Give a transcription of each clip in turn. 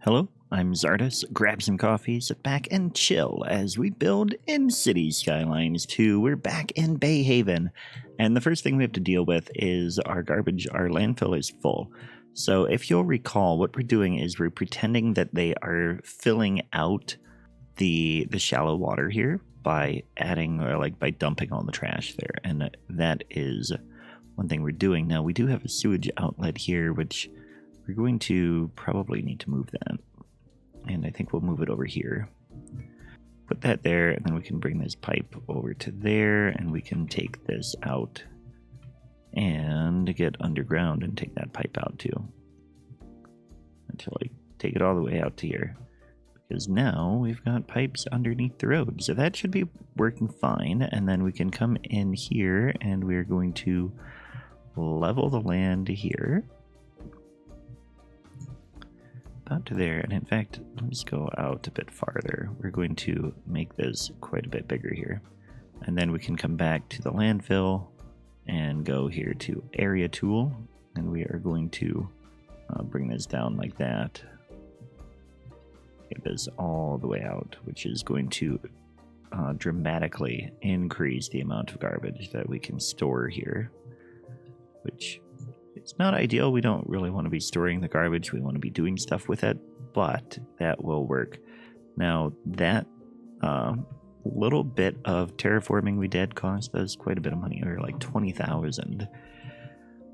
Hello, I'm Czardus. Grab some coffee, sit back, and chill as we build in Cities Skylines 2. We're back in Bayhaven, and the first thing we have to deal with is our garbage. Our landfill is full. So if you'll recall, what we're doing is we're pretending that they are filling out the shallow water here by adding, or like by dumping all the trash there, and that is one thing we're doing. Now, we do have a sewage outlet here, which we're going to probably need to move that. And I think we'll move it over here. Put that there, and then we can bring this pipe over to there, and we can take this out and get underground and take that pipe out too. Until I take it all the way out to here. Because now we've got pipes underneath the road. So that should be working fine. And then we can come in here, and we're going to level the land here. About to there, and in fact, let's go out a bit farther. We're going to make this quite a bit bigger here. And then we can come back to the landfill and go here to area tool, and we are going to bring this down like that. Get this all the way out, which is going to dramatically increase the amount of garbage that we can store here, which it's not ideal. We don't really want to be storing the garbage. We want to be doing stuff with it, but that will work. Now, that little bit of terraforming we did cost us quite a bit of money, or like 20,000.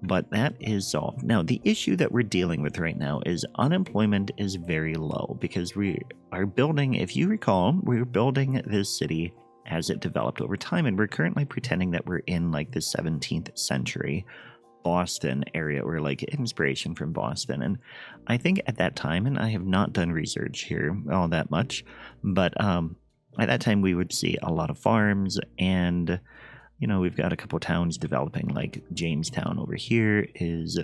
But that is solved. Now, the issue that we're dealing with right now is unemployment is very low because we are building, if you recall, we're building this city as it developed over time, and we're currently pretending that we're in like the 17th century Boston area, or like inspiration from Boston. And I think at that time, and I have not done research here all that much, but at that time we would see a lot of farms, and you know, we've got a couple towns developing, like Jamestown over here is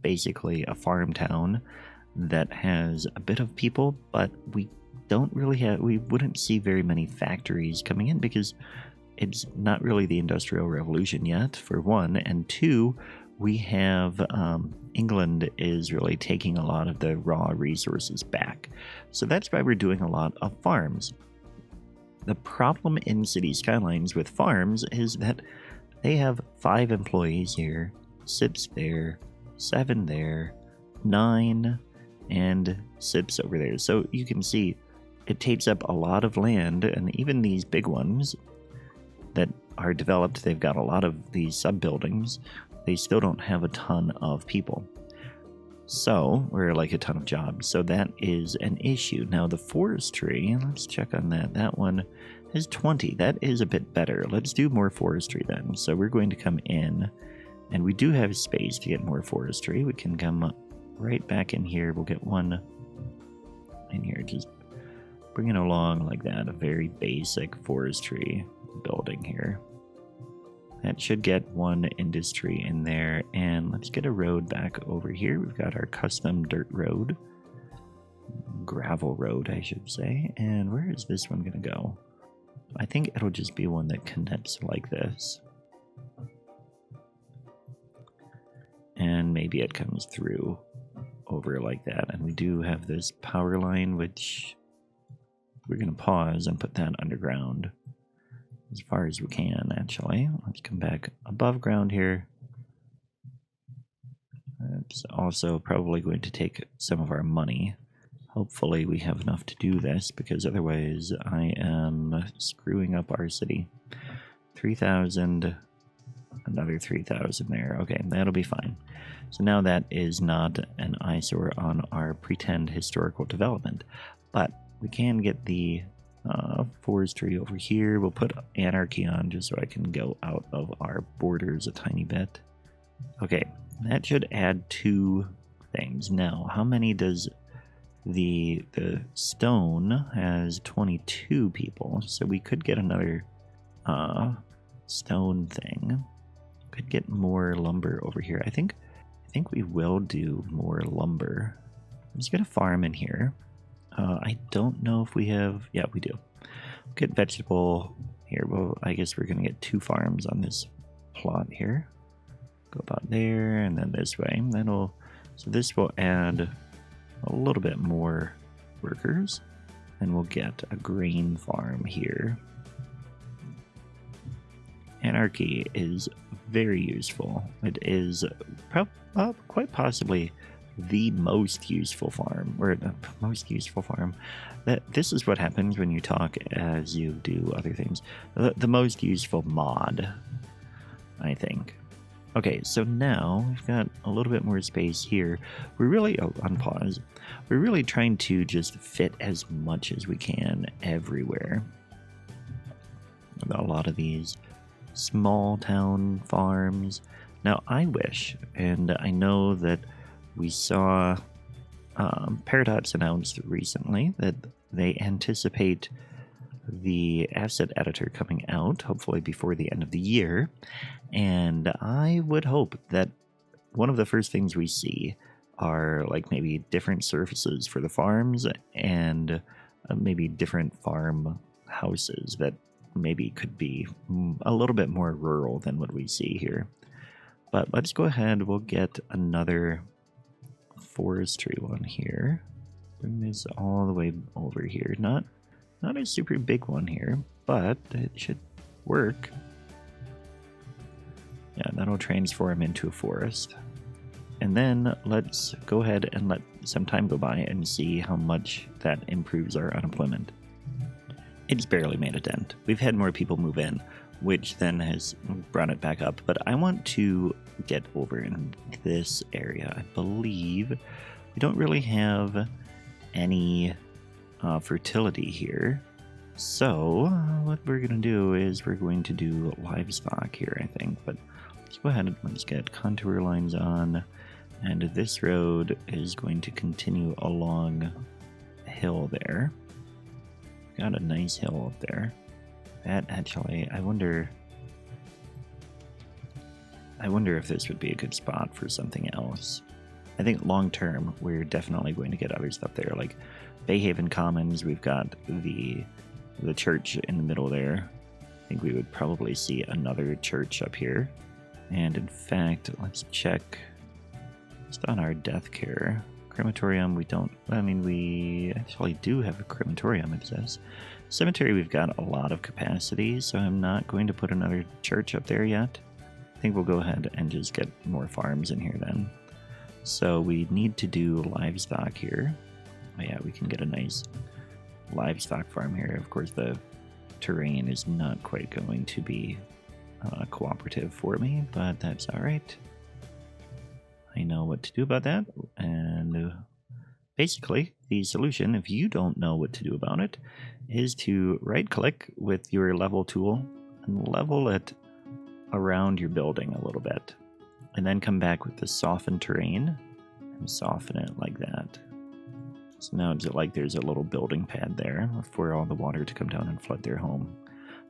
basically a farm town that has a bit of people, but we wouldn't see very many factories coming in because it's not really the Industrial Revolution yet, for one, and two, we have England is really taking a lot of the raw resources back. So that's why we're doing a lot of farms. The problem in Cities Skylines with farms is that they have 5 employees here, 6 there, 7 there, 9, and 6 over there. So you can see it takes up a lot of land, and even these big ones that are developed, they've got a lot of these sub-buildings. They still don't have a ton of people. So, or like a ton of jobs. So that is an issue. Now the forestry, let's check on that. That one has 20. That is a bit better. Let's do more forestry then. So we're going to come in, and we do have space to get more forestry. We can come right back in here. We'll get one in here. Just bring it along like that. A very basic forestry building here. That should get one industry in there, and let's get a road back over here. We've got our custom dirt road, gravel road, I should say. And where is this one going to go? I think it'll just be one that connects like this. And maybe it comes through over like that. And we do have this power line, which we're going to pause and put that underground. As far as we can, actually. Let's come back above ground here. It's also probably going to take some of our money. Hopefully we have enough to do this, because otherwise I am screwing up our city. 3,000, another 3,000 there. Okay, that'll be fine. So now that is not an eyesore on our pretend historical development, but we can get the forestry over here. We'll put anarchy on just so I can go out of our borders a tiny bit. Okay, that should add 2 things. Now, how many does the stone has 22 people, so we could get another stone thing. Could get more lumber over here. I think we will do more lumber. I'm just gonna farm in here. I don't know if we have... Yeah, we do. Get vegetable here. Well, I guess we're going to get 2 farms on this plot here. Go about there, and then this way. So this will add a little bit more workers, and we'll get a grain farm here. Anarchy is very useful. It is quite possibly the most useful farm, or the most useful farm. This is what happens when you talk as you do other things. The most useful mod, I think. Okay, so now we've got a little bit more space here. We're really, on pause, we're really trying to just fit as much as we can everywhere. A lot of these small town farms. Now, I wish, and I know that we saw Paradox announced recently that they anticipate the asset editor coming out, hopefully before the end of the year, and I would hope that one of the first things we see are like maybe different surfaces for the farms and maybe different farm houses that maybe could be a little bit more rural than what we see here. But let's go ahead, we'll get another forestry one here. Bring this all the way over here. Not a super big one here, but it should work. Yeah, that'll transform into a forest. And then let's go ahead and let some time go by and see how much that improves our unemployment. It's barely made a dent. We've had more people move in, which then has brought it back up. But I want to get over in this area. I believe we don't really have any fertility here. So what we're going to do is we're going to do livestock here, I think. But let's go ahead and let's get contour lines on. And this road is going to continue along a hill there. Got a nice hill up there. That actually, I wonder if this would be a good spot for something else. I think long term, we're definitely going to get other stuff there, like Bayhaven Commons. We've got the church in the middle there. I think we would probably see another church up here. And in fact, let's check just on our death care. Crematorium, we don't, I mean, we actually do have a crematorium, it says. Cemetery, we've got a lot of capacity, so I'm not going to put another church up there yet. I think we'll go ahead and just get more farms in here then. So we need to do livestock here. Oh yeah, we can get a nice livestock farm here. Of course, the terrain is not quite going to be cooperative for me, but that's all right. I know what to do about that, and basically the solution, if you don't know what to do about it, is to right click with your level tool and level it around your building a little bit, and then come back with the soften terrain and soften it like that. So now it's like there's a little building pad there for all the water to come down and flood their home.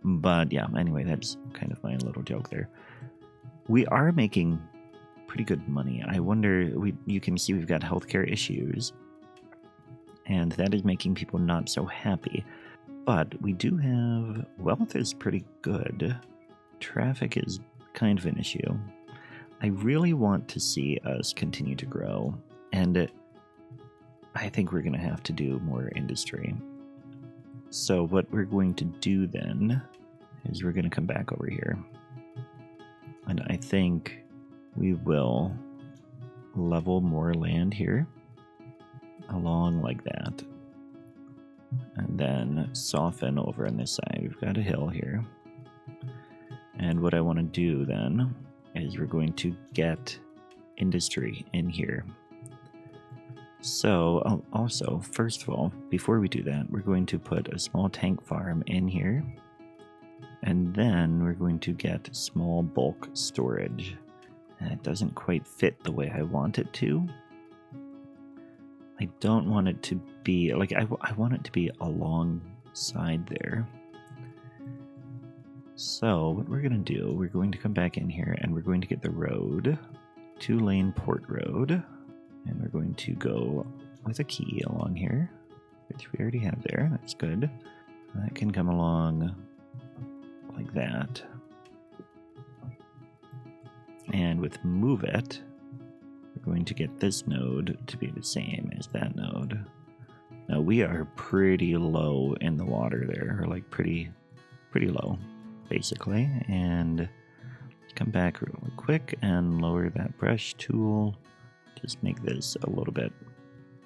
But yeah, anyway, that's kind of my little joke there. We are making pretty good money. I wonder, you can see we've got healthcare issues, and that is making people not so happy. But we do have, wealth is pretty good. Traffic is kind of an issue. I really want to see us continue to grow, and I think we're going to have to do more industry. So what we're going to do then is we're going to come back over here, and I think we will level more land here along like that, and then soften over on this side. We've got a hill here, and what I want to do then is we're going to get industry in here. So also, first of all, before we do that, we're going to put a small tank farm in here, and then we're going to get small bulk storage. And it doesn't quite fit the way I want it to. I don't want it to be, like, I want it to be alongside there. So what we're going to do, we're going to come back in here and we're going to get the road, 2-lane port road, and we're going to go with a key along here, which we already have there. That's good. That can come along like that. And with move it, going to get this node to be the same as that node. Now we are pretty low in the water there, or like pretty low, basically. And come back real quick and lower that brush tool. Just make this a little bit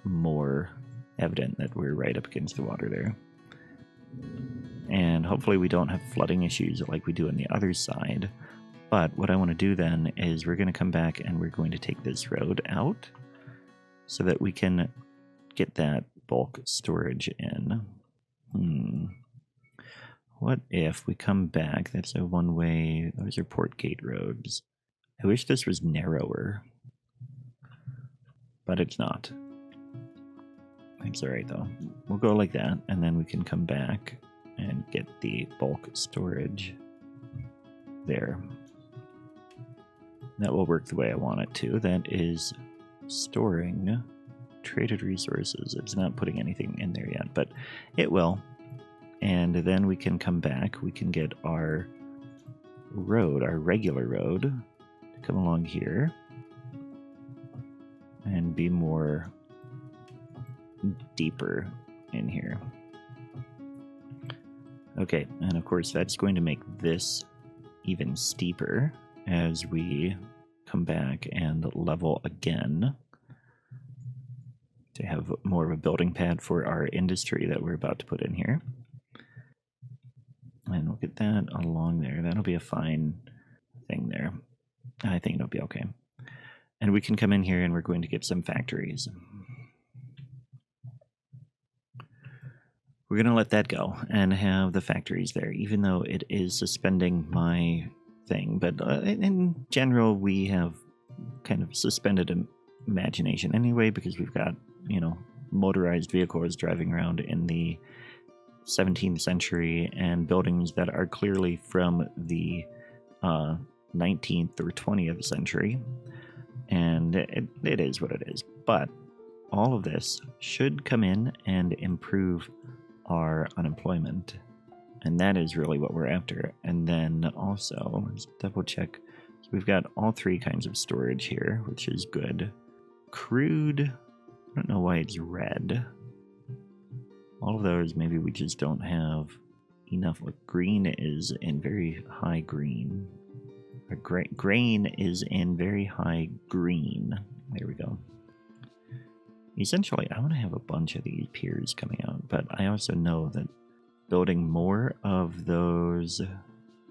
more evident that we're right up against the water there. And hopefully we don't have flooding issues like we do on the other side. But what I want to do then is we're going to come back and we're going to take this road out so that we can get that bulk storage in. What if we come back? That's a one-way. Those are port gate roads. I wish this was narrower, but it's not. It's alright though. We'll go like that, and then we can come back and get the bulk storage there. That will work the way I want it to. That is storing traded resources. It's not putting anything in there yet, but it will. And then we can come back. We can get our road, our regular road, to come along here and be more deeper in here. Okay, and of course that's going to make this even steeper as we come back and level again to have more of a building pad for our industry that we're about to put in here. And we'll get that along there. That'll be a fine thing there. I think it'll be okay. And we can come in here and we're going to get some factories. We're going to let that go and have the factories there, even though it is suspending my thing. But in general, we have kind of suspended imagination anyway, because we've got, you know, motorized vehicles driving around in the 17th century and buildings that are clearly from the 19th or 20th century. And it is what it is. But all of this should come in and improve our unemployment. And that is really what we're after. And then also, let's double check. So we've got all three kinds of storage here, which is good. Crude, I don't know why it's red. All of those, maybe we just don't have enough. Like green is in very high green. Or grain is in very high green. There we go. Essentially, I want to have a bunch of these piers coming out, but I also know that building more of those,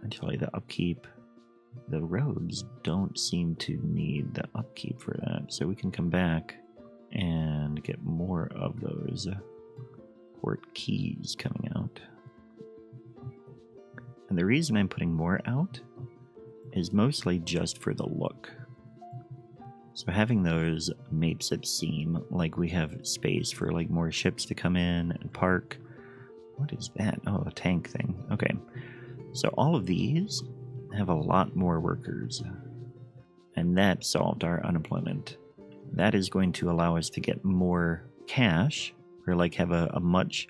actually the upkeep, the roads don't seem to need the upkeep for that. So we can come back and get more of those port keys coming out. And the reason I'm putting more out is mostly just for the look. So having those makes it seem like we have space for like more ships to come in and park. What is that? Oh, a tank thing. Okay. So all of these have a lot more workers. And that solved our unemployment. That is going to allow us to get more cash, or like have a much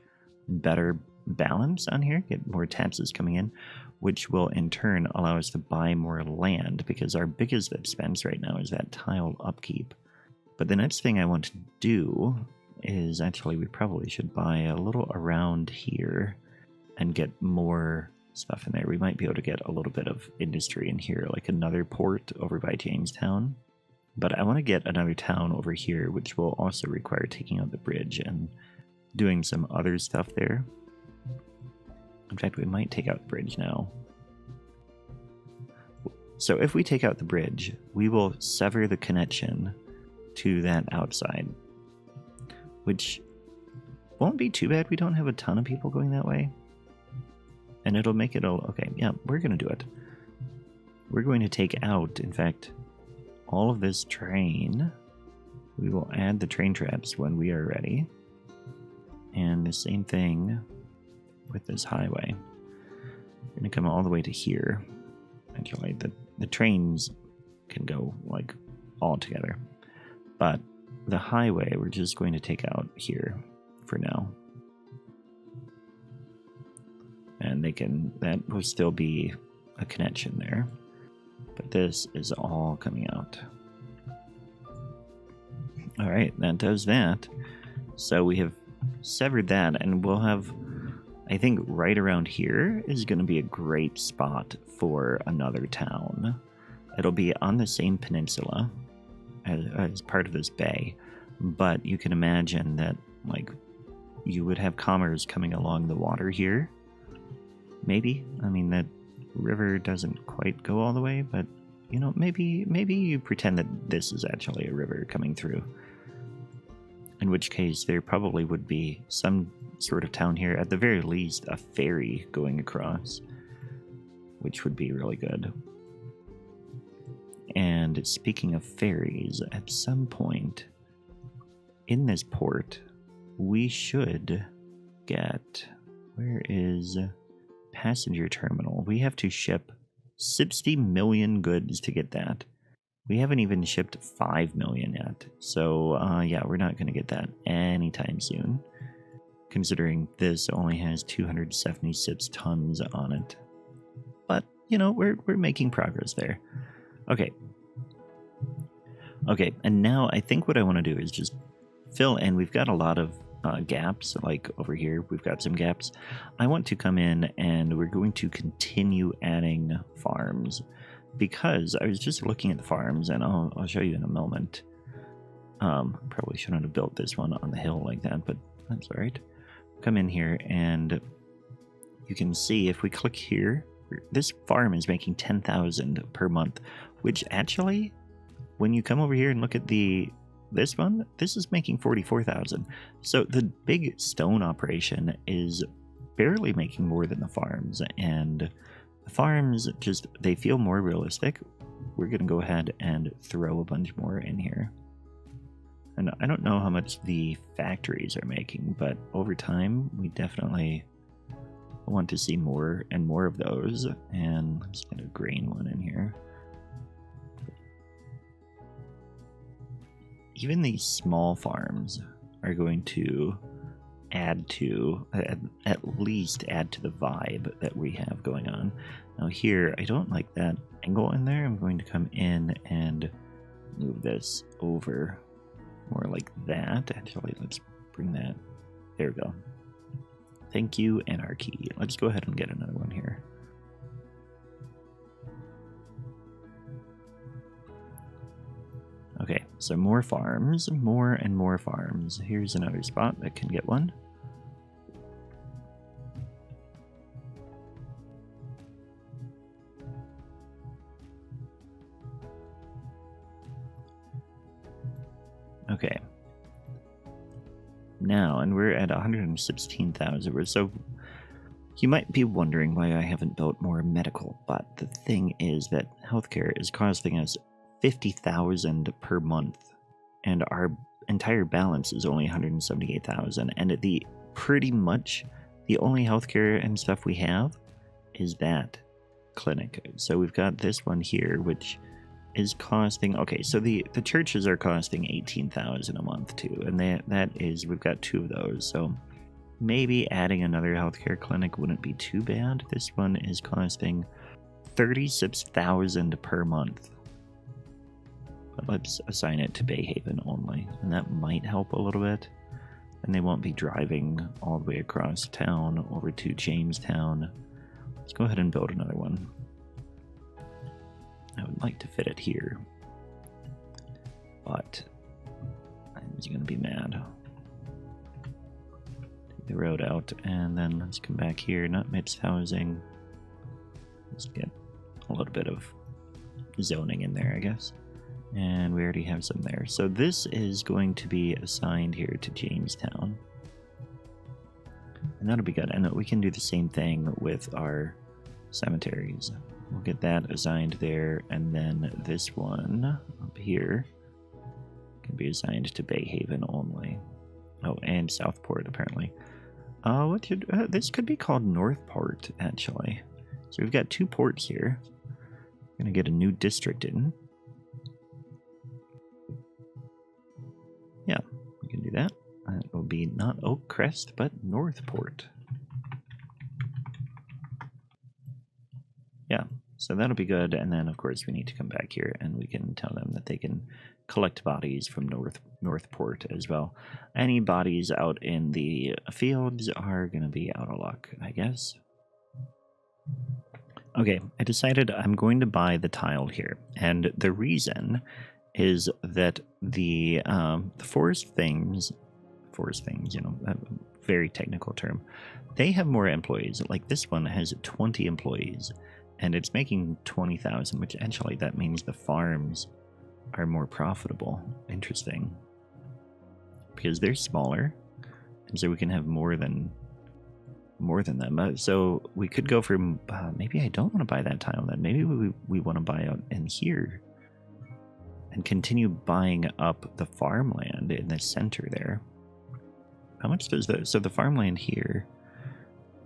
better balance on here, get more taxes coming in, which will in turn allow us to buy more land, because our biggest expense right now is that tile upkeep. But the next thing I want to do is actually we probably should buy a little around here and get more stuff in there. We might be able to get a little bit of industry in here, like another port over by Jamestown. But I want to get another town over here, which will also require taking out the bridge and doing some other stuff there. In fact, we might take out the bridge now. So if we take out the bridge, we will sever the connection to that outside, which won't be too bad. We don't have a ton of people going that way. And it'll make it all... Okay, yeah, we're going to do it. We're going to take out, in fact, all of this train. We will add the train traps when we are ready. And the same thing with this highway. We're going to come all the way to here. Actually, the trains can go like all together. But the highway we're just going to take out here for now. And that will still be a connection there. But this is all coming out. All right, that does that. So we have severed that, and we'll have, I think right around here is going to be a great spot for another town. It'll be on the same peninsula as part of this bay, but you can imagine that, like, you would have commerce coming along the water here. Maybe. I mean, that river doesn't quite go all the way, but, you know, maybe you pretend that this is actually a river coming through. In which case, there probably would be some sort of town here, at the very least, a ferry going across, which would be really good. And speaking of ferries, at some point in this port, we should get... Where is passenger terminal? We have to ship 60 million goods to get that. We haven't even shipped 5 million yet. So, yeah, we're not going to get that anytime soon, considering this only has 276 tons on it. But, you know, we're making progress there. Okay. Okay, and now I think what I want to do is just fill in. We've got a lot of gaps, like over here, we've got some gaps. I want to come in and we're going to continue adding farms. Because I was just looking at the farms, and I'll show you in a moment. Probably shouldn't have built this one on the hill like that, but that's all right. Come in here, and you can see if we click here, this farm is making 10,000 per month, which actually, when you come over here and look at this one, this is making 44,000. So the big stone operation is barely making more than the farms, and the farms just, they feel more realistic. We're going to go ahead and throw a bunch more in here. And I don't know how much the factories are making, but over time, we definitely want to see more and more of those. And let's get a grain one in here. Even these small farms are going to add to, at least add to the vibe that we have going on. Now here, I don't like that angle in there. I'm going to come in and move this over more like that. Actually, let's bring that. There we go. Thank you, Anarchy. Let's go ahead and get another one here. Okay, so more farms, more and more farms. Here's another spot that can get one. Okay. Now, and we're at 116,000. So you might be wondering why I haven't built more medical, but the thing is that healthcare is costing us 50,000 per month, and our entire balance is only 178,000. And pretty much the only healthcare and stuff we have is that clinic. So we've got this one here, which is costing, okay, so the churches are costing 18,000 a month too, and that is, we've got 2 of those. So maybe adding another healthcare clinic wouldn't be too bad. This one is costing 36,000 per month. But let's assign it to Bayhaven only, and that might help a little bit. And they won't be driving all the way across town over to Jamestown. Let's go ahead and build another one. I would like to fit it here, but I'm just going to be mad. Take the road out, and then let's come back here. Not mixed housing. Let's get a little bit of zoning in there, I guess. And we already have some there. So this is going to be assigned here to Jamestown. And that'll be good. And we can do the same thing with our cemeteries. We'll get that assigned there. And then this one up here can be assigned to Bayhaven only. Oh, and Southport, apparently. This could be called Northport, actually. So we've got 2 ports here. We're going to get a new district in. Yeah, we can do that. It will be not Oak Crest, but Northport. Yeah, So that'll be good, and then of course we need to come back here and we can tell them that they can collect bodies from Northport as well. Any bodies out in the fields are going to be out of luck, I guess. Okay, I decided I'm going to buy the tile here, and the reason is that the forest things, you know, a very technical term, they have more employees. Like this one has 20 employees, and it's making 20,000, which actually that means the farms are more profitable. Interesting. Because they're smaller, and so we can have more than them. So we could go for, maybe I don't want to buy that tile then. Maybe we want to buy out in here and continue buying up the farmland in the center there. How much does so the farmland here,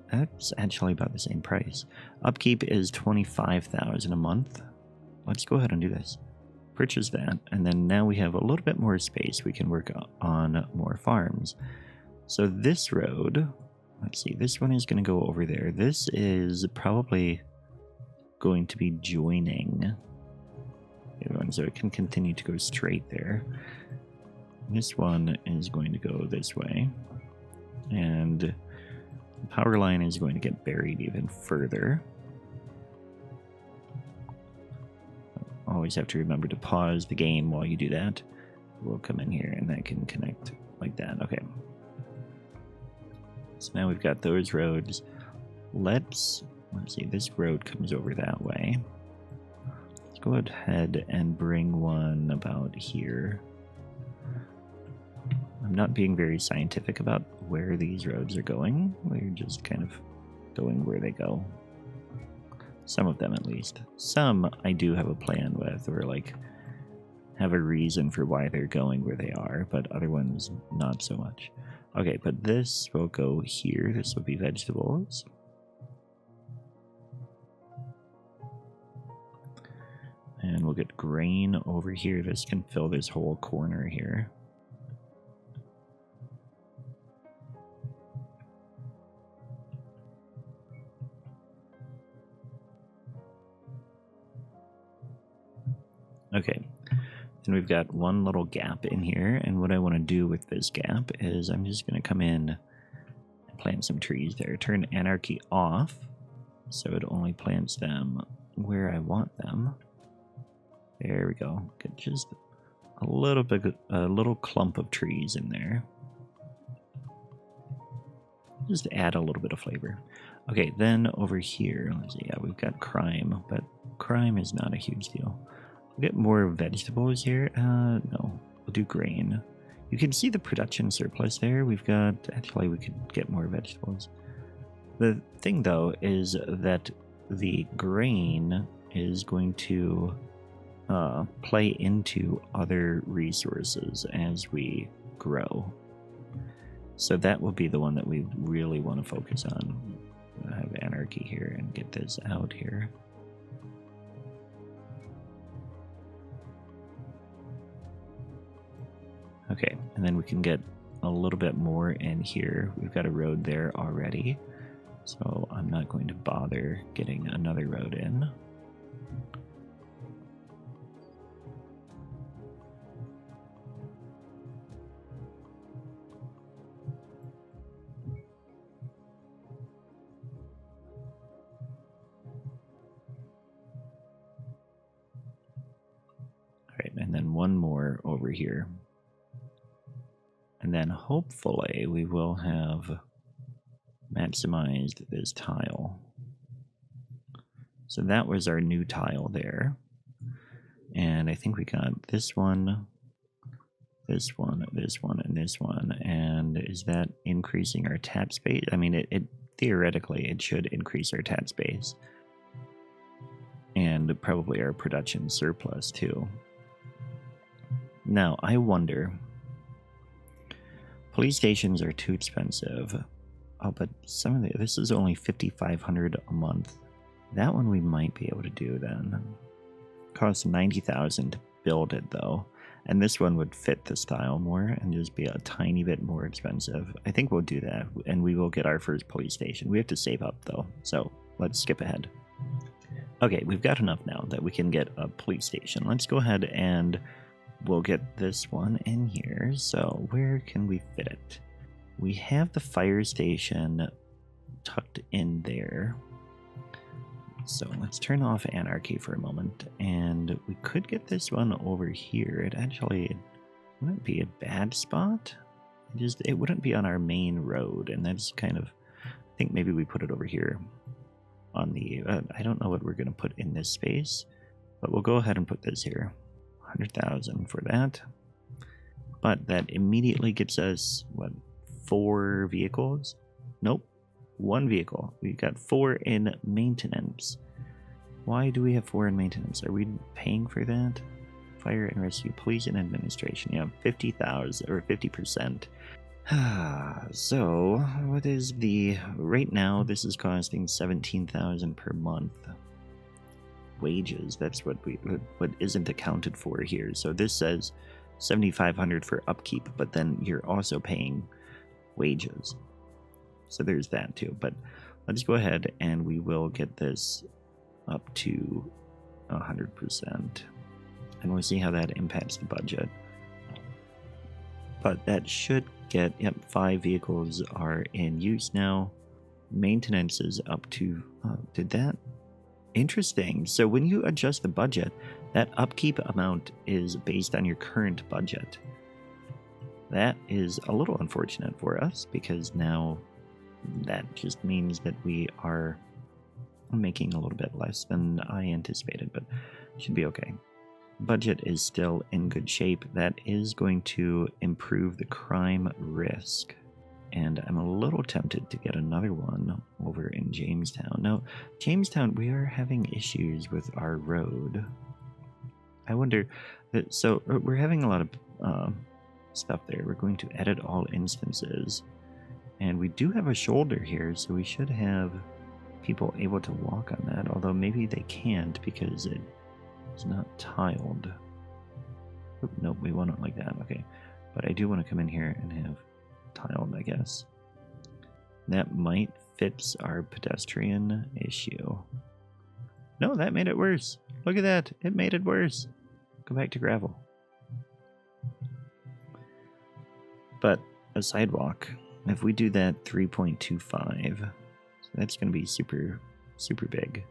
that's actually about the same price. Upkeep is 25,000 a month. Let's go ahead and do this. Purchase that, and then now we have a little bit more space. We can work on more farms. So this road, let's see, this one is going to go over there. This is probably going to be joining the other one, so it can continue to go straight there. This one is going to go this way, and the power line is going to get buried even further. Always have to remember to pause the game while you do that. We'll come in here and that can connect like that. Okay. So now we've got those roads. Let's see, this road comes over that way. Let's go ahead and bring one about here. I'm not being very scientific about where these roads are going. We're just kind of going where they go. Some of them, at least. Some I do have a plan with, or like have a reason for why they're going where they are, but other ones not so much. Okay, but this will go here. This will be vegetables. And we'll get grain over here. This can fill this whole corner here. Okay, and we've got one little gap in here, and what I want to do with this gap is I'm just going to come in and plant some trees there. Turn anarchy off, so it only plants them where I want them. There we go. Get just a little clump of trees in there. Just add a little bit of flavor. Okay, then over here, let's see, yeah, we've got crime, but crime is not a huge deal. We'll get more vegetables here. No, we'll do grain. You can see the production surplus there. We've got, actually we could get more vegetables. The thing though is that the grain is going to play into other resources as we grow. So that will be the one that we really want to focus on. I have anarchy here and get this out here. Okay, and then we can get a little bit more in here. We've got a road there already, so I'm not going to bother getting another road in. All right, and then one more over here. And then hopefully we will have maximized this tile. So that was our new tile there. And I think we got this one, this one, this one, and this one. And is that increasing our tap space? I mean, it theoretically, it should increase our tap space. And probably our production surplus too. Now, I wonder... Police stations are too expensive. Oh, but some of this is only $5,500 a month. That one we might be able to do then. Costs $90,000 to build it though, and this one would fit the style more and just be a tiny bit more expensive. I think we'll do that, and we will get our first police station. We have to save up though, so let's skip ahead. Okay, we've got enough now that we can get a police station. Let's go ahead and we'll get this one in here. So where can we fit it? We have the fire station tucked in there. So let's turn off anarchy for a moment, and we could get this one over here. It actually wouldn't be a bad spot. It wouldn't be on our main road, and that's kind of, I think maybe we put it over here on the, I don't know what we're going to put in this space, but we'll go ahead and put this here. 100,000 for that. But that immediately gets us, what, 4 vehicles? Nope. 1 vehicle. We got 4 in maintenance. Why do we have 4 in maintenance? Are we paying for that? Fire and rescue, police and administration. Yeah, 50,000 or 50%. So, what is the right now? This is costing 17,000 per month. Wages. That's what isn't accounted for here. So this says 7,500 for upkeep, but then you're also paying wages. So there's that too. But let's go ahead and we will get this up to 100%. And we'll see how that impacts the budget. But that should get, yep, 5 vehicles are in use now. Maintenance is up to, did that? Interesting. So when you adjust the budget, that upkeep amount is based on your current budget. That is a little unfortunate for us, because now that just means that we are making a little bit less than I anticipated, but it should be okay. Budget is still in good shape. That is going to improve the crime risk. And I'm a little tempted to get another one over in Jamestown. Now, Jamestown, we are having issues with our road. I wonder, so we're having a lot of stuff there. We're going to edit all instances. And we do have a shoulder here, so we should have people able to walk on that. Although maybe they can't because it's not tiled. Oop, nope, we want it like that. Okay. But I do want to come in here and have tiled, I guess. That might fix our pedestrian issue. No, that made it worse. Look at that. It made it worse. Go back to gravel. But a sidewalk, if we do that 3.25, so that's going to be super, super big.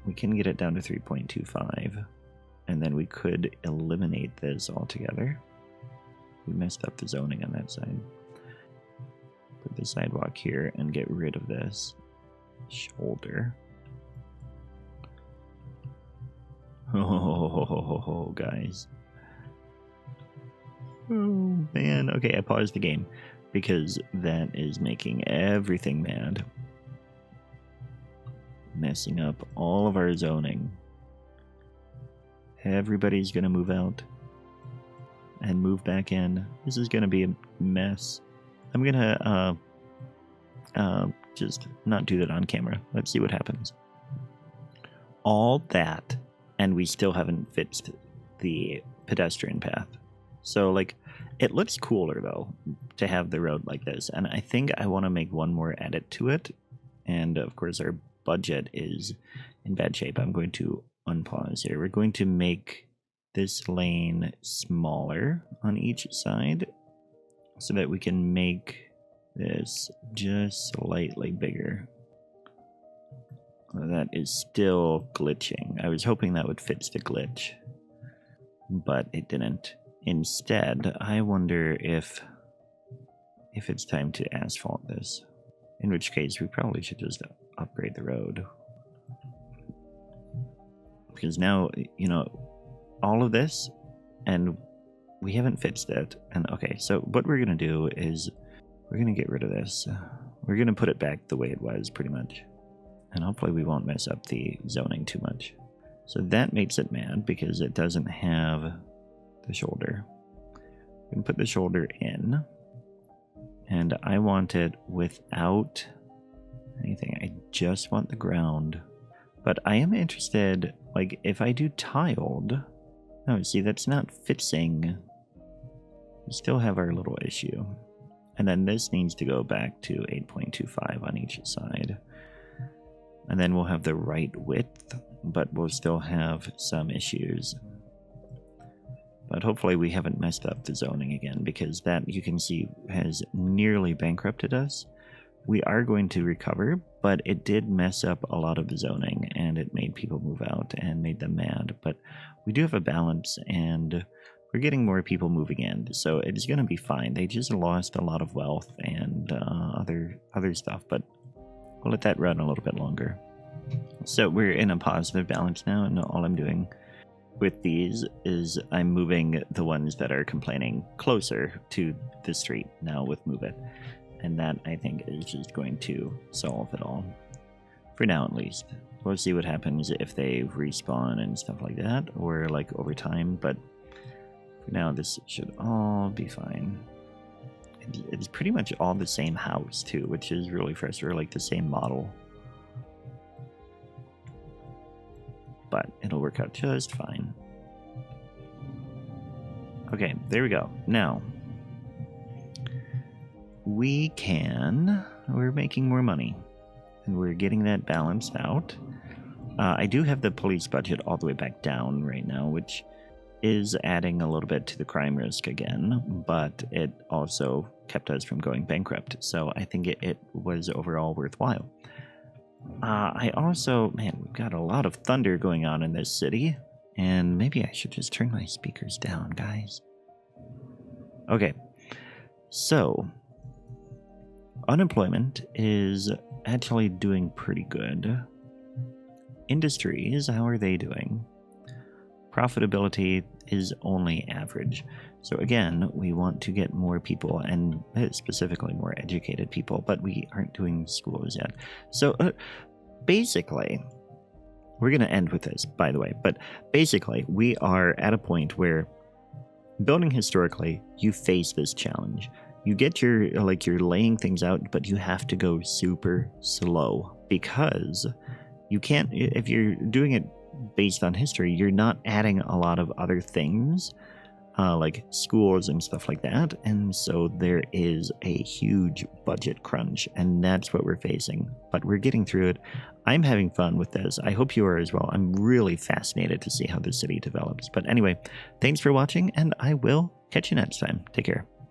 We can get it down to 3.25, and then we could eliminate this altogether. We messed up the zoning on that side. Put the sidewalk here and get rid of this shoulder. Oh, guys. Oh, man. Okay, I paused the game because that is making everything mad. Messing up all of our zoning. Everybody's gonna move out and move back in. This is gonna be a mess. I'm gonna just not do that on camera. Let's see what happens. All that, and we still haven't fixed the pedestrian path. So, like, it looks cooler though to have the road like this, and I think I want to make one more edit to it. And of course, our budget is in bad shape. I'm going to unpause here. We're going to make this lane smaller on each side so that we can make this just slightly bigger. That is still glitching. I was hoping that would fix the glitch, but it didn't. Instead, I wonder if it's time to asphalt this. In which case, we probably should just upgrade the road. Because now, you know, all of this, and we haven't fixed it. And okay, so what we're going to do is we're going to get rid of this. We're going to put it back the way it was, pretty much. And hopefully we won't mess up the zoning too much. So that makes it mad because it doesn't have the shoulder. We can put the shoulder in. And I want it without anything. I just want the ground. But I am interested, like, if I do tiled... Oh, see, that's not fixing. We still have our little issue. And then this needs to go back to 8.25 on each side. And then we'll have the right width, but we'll still have some issues. But hopefully we haven't messed up the zoning again, because that, you can see, has nearly bankrupted us. We are going to recover, but it did mess up a lot of the zoning, and it made people move out and made them mad. But we do have a balance, and we're getting more people moving in, so it's going to be fine. They just lost a lot of wealth and other stuff, but we'll let that run a little bit longer. So we're in a positive balance now, and all I'm doing with these is I'm moving the ones that are complaining closer to the street now with Move It. And that, I think, is just going to solve it all. For now, at least. We'll see what happens if they respawn and stuff like that, or like over time, but for now, this should all be fine. It's pretty much all the same house, too, which is really frustrating, like the same model. But it'll work out just fine. Okay, there we go. Now, we're making more money, and we're getting that balanced out. I do have the police budget all the way back down right now, which is adding a little bit to the crime risk again, but it also kept us from going bankrupt, so I think it was overall worthwhile. I also, man, we've got a lot of thunder going on in this city, and maybe I should just turn my speakers down, guys. Okay, so unemployment is actually doing pretty good. Industries, how are they doing? Profitability is only average. So again, we want to get more people, and specifically more educated people, but we aren't doing schools yet. So basically, we're going to end with this, by the way, but basically we are at a point where building historically, you face this challenge. You get you're laying things out, but you have to go super slow, because you can't, if you're doing it based on history, you're not adding a lot of other things, like schools and stuff like that, and so there is a huge budget crunch, and that's what we're facing, but we're getting through it. I'm having fun with this. I hope you are as well. I'm really fascinated to see how the city develops. But anyway, thanks for watching, and I will catch you next time. Take care.